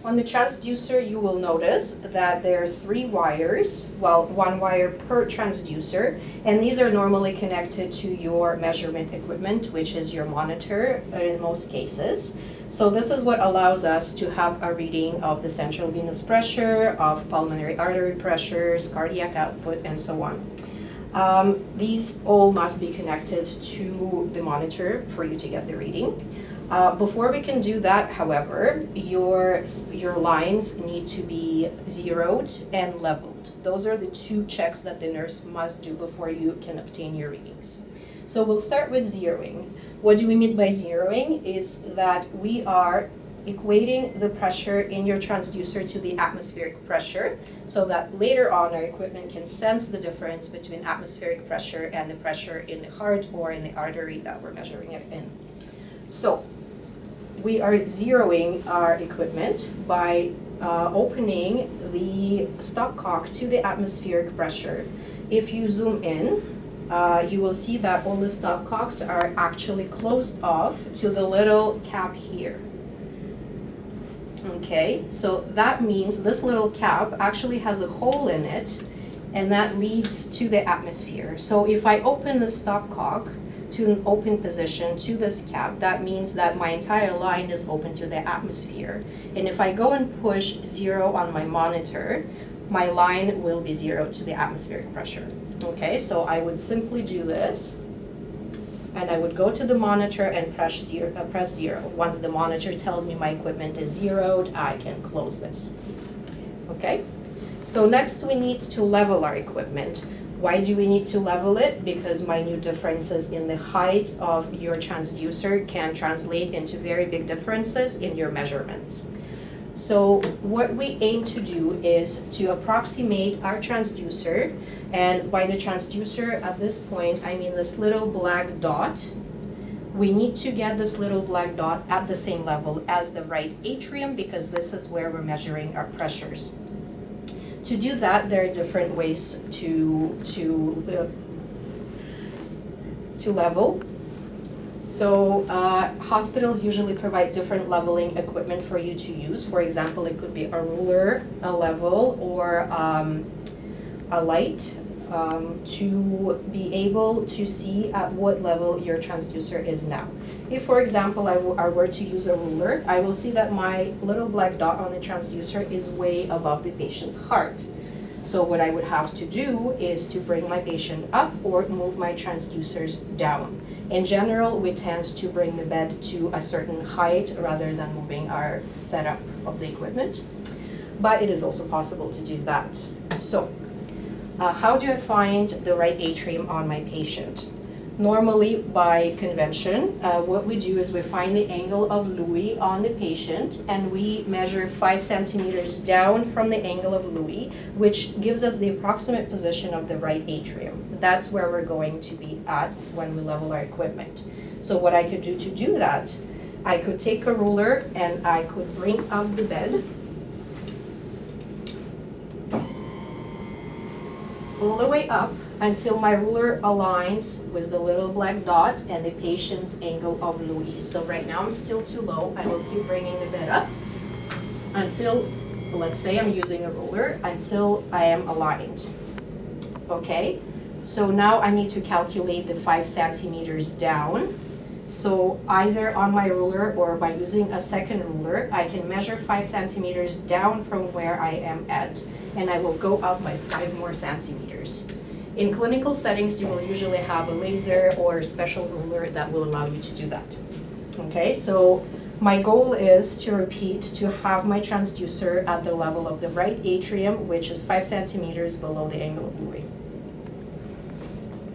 On the transducer, you will notice that there are 3 wires, well, 1 wire per transducer, and these are normally connected to your measurement equipment, which is your monitor in most cases. So this is what allows us to have a reading of the central venous pressure, of pulmonary artery pressures, cardiac output, and so on. These all must be connected to the monitor for you to get the reading. Before we can do that, however, your lines need to be zeroed and leveled. Those are the 2 checks that the nurse must do before you can obtain your readings. So we'll start with zeroing. What do we mean by zeroing is that we are equating the pressure in your transducer to the atmospheric pressure so that later on our equipment can sense the difference between atmospheric pressure and the pressure in the heart or in the artery that we're measuring it in. So we are zeroing our equipment by opening the stopcock to the atmospheric pressure. If you zoom in, you will see that all the stopcocks are actually closed off to the little cap here. Okay, so that means this little cap actually has a hole in it, and that leads to the atmosphere. So if I open the stopcock to an open position to this cap, that means that my entire line is open to the atmosphere. And if I go and push 0 on my monitor, my line will be 0 to the atmospheric pressure. Okay, so I would simply do this, and I would go to the monitor and press 0. Once the monitor tells me my equipment is zeroed, I can close this. Okay, so next we need to level our equipment. Why do we need to level it? Because minute differences in the height of your transducer can translate into very big differences in your measurements. So what we aim to do is to approximate our transducer, and by the transducer at this point, I mean this little black dot. We need to get this little black dot at the same level as the right atrium because this is where we're measuring our pressures. To do that, there are different ways to level. So hospitals usually provide different leveling equipment for you to use. For example, it could be a ruler, a level, or a light to be able to see at what level your transducer is now. If, for example, I were to use a ruler, I will see that my little black dot on the transducer is way above the patient's heart. So what I would have to do is to bring my patient up or move my transducers down. In general, we tend to bring the bed to a certain height rather than moving our setup of the equipment, but it is also possible to do that. So, how do I find the right atrium on my patient? Normally, by convention, what we do is we find the angle of Louis on the patient, and we measure 5 centimeters down from the angle of Louis, which gives us the approximate position of the right atrium. That's where we're going to be at when we level our equipment. So what I could do to do that, I could take a ruler and I could bring up the bed all the way up until my ruler aligns with the little black dot and the patient's angle of Louis. So right now I'm still too low. I will keep bringing the bed up until, let's say I'm using a ruler, until I am aligned. Okay, so now I need to calculate the 5 centimeters down. So either on my ruler or by using a second ruler, I can measure 5 centimeters down from where I am at, and I will go up by 5 more centimeters. In clinical settings, you will usually have a laser or a special ruler that will allow you to do that. Okay, so my goal is to repeat to have my transducer at the level of the right atrium, which is 5 centimeters below the angle of Louis.